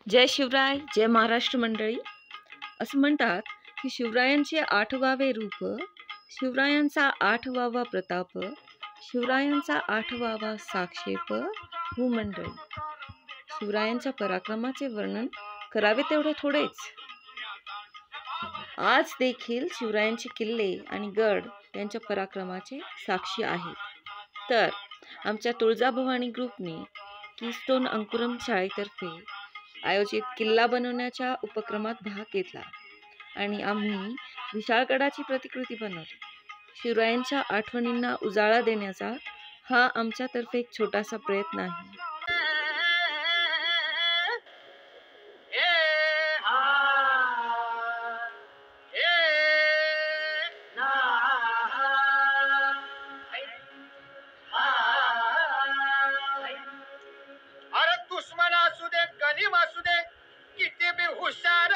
जय शिवराय, जय महाराष्ट्र मंडळी. असं म्हणतात की शिवरायांचे 8वावे रूप, शिवरायांचा 8वावा प्रताप, शिवरायांचा 8वावा साक्षेप भूमंडळी. शिवरायांच्या पराक्रमाचे वर्णन करावे तेवढे थोडेच. आज देखील शिवरायांचे किल्ले आणि गड त्यांच्या पराक्रमाचे साक्षी आहेत. तर आमच्या तुळजाभवानी ग्रुपने कीस्टोन अंकुरम शाळेतर्फे आयोजित किल्ला बनवण्याच्या उपक्रमात भाग घेतला आणि आम्ही विशाळगडाची प्रतिकृती बनवली. शिवरायांच्या आठवणींना उजाळा देण्याचा हा आमच्यातर्फे एक छोटासा प्रयत्न आहे. दुश्मन असू दे, गनीम असू दे, किती बी हुशार,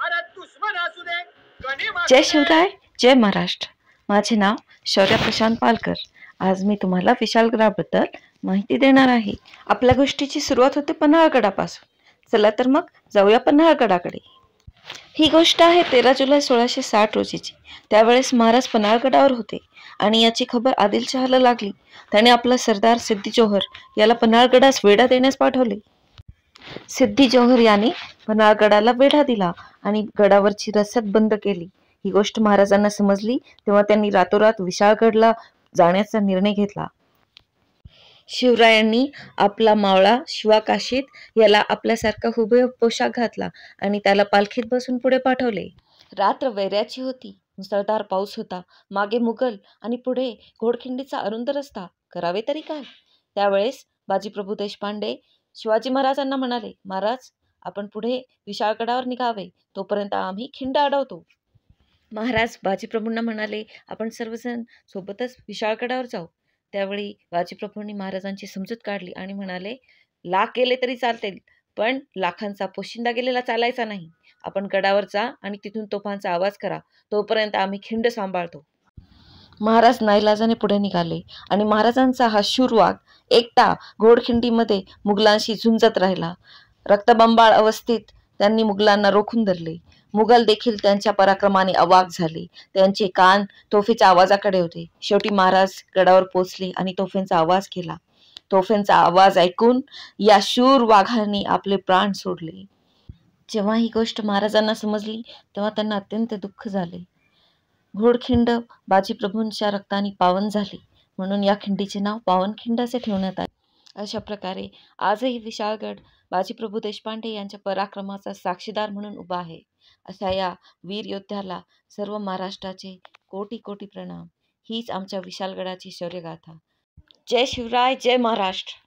अरे दुश्मन असू दे, गनीम. जय शिवराय, जय महाराष्ट्र. माझे नाव शौर्य प्रशांत पालकर. आज मी तुम्हाला विशाळगडाबद्दल माहिती देणार आहे. आपल्या गोष्टीची सुरुवात होते पन्हाळगडापासून. चला तर मग जाऊया पन्हाळगडाकडे. ही गोष्ट आहे 13 जुलै 1660 रोजीची. त्यावेळेस महाराज पन्हाळगडावर होते आणि याची खबर आदिलशहाला लागली. त्याने आपला सरदार सिद्दी जोहर याला पन्हाळगडास वेढा देण्यास पाठवले. सिद्दी जोहर याने पन्हाळगडाला वेढा दिला आणि गडावरची रसद बंद केली. ही गोष्ट महाराजांना समजली तेव्हा त्यांनी रातोरात विशाळगडला जाण्याचा निर्णय घेतला. शिवरायांनी आपला मावळा शिवाकाशीत याला आपल्यासारखा हुबेहूब पोशाख घातला आणि त्याला पालखीत बसून पुढे पाठवले. रात्र वैऱ्याची होती. मुसळधार पाऊस होता. मागे मुघल आणि पुढे घोडखिंडीचा अरुंद रस्ता. करावे तरी काय? त्यावेळेस बाजीप्रभू देशपांडे शिवाजी महाराजांना म्हणाले, महाराज, आपण पुढे विशाळगडावर निघावे, तोपर्यंत आम्ही खिंड अडवतो. महाराज बाजीप्रभूंना म्हणाले, आपण सर्वजण सोबतच विशाळगडावर जाऊ. त्यावेळी बाजीप्रभूंनी महाराजांची समजूत काढली आणि म्हणाले, लाख गेले तरी चालतील, पण लाखांचा पोशिंदा गेलेला चालायचा नाही. आपण गडावर जा आणि तिथून तोफांचा आवाज करा, तोपर्यंत आम्ही खिंड सांभाळतो. महाराज नाईलाजाने पुढे निघाले आणि महाराजांचा हा शूर वाघ एकटा घोडखिंडीमध्ये मुघलांशी झुंजत राहिला. रक्तबंबाळ अवस्थेत त्यांनी मुघलांना रोखून धरले. मुघल देखील त्यांच्या पराक्रमाने अवाक झाले. त्यांचे कान तोफेच्या आवाजाकडे होते. शेवटी महाराज गडावर पोचले आणि तोफेंचा आवाज केला. तोफेंचा आवाज ऐकून या शूर वाघाने आपले प्राण सोडले. जेव्हा ही गोष्ट महाराजांना समजली तेव्हा त्यांना अत्यंत दुःख झाले. घोडखिंड बाजीप्रभूंच्या रक्ताने पावन झाली, म्हणून या खिंडीचे नाव पावनखिंड असे ठेवण्यात आले. अशा प्रकारे आजही विशाळगड बाजीप्रभू देशपांडे यांच्या पराक्रमाचा साक्षीदार म्हणून उभा आहे. अशा या वीर योद्ध्याला सर्व महाराष्ट्राचे कोटी कोटी प्रणाम. हीच आमच्या विशाळगडाची शौर्यगाथा. जय शिवराय, जय महाराष्ट्र.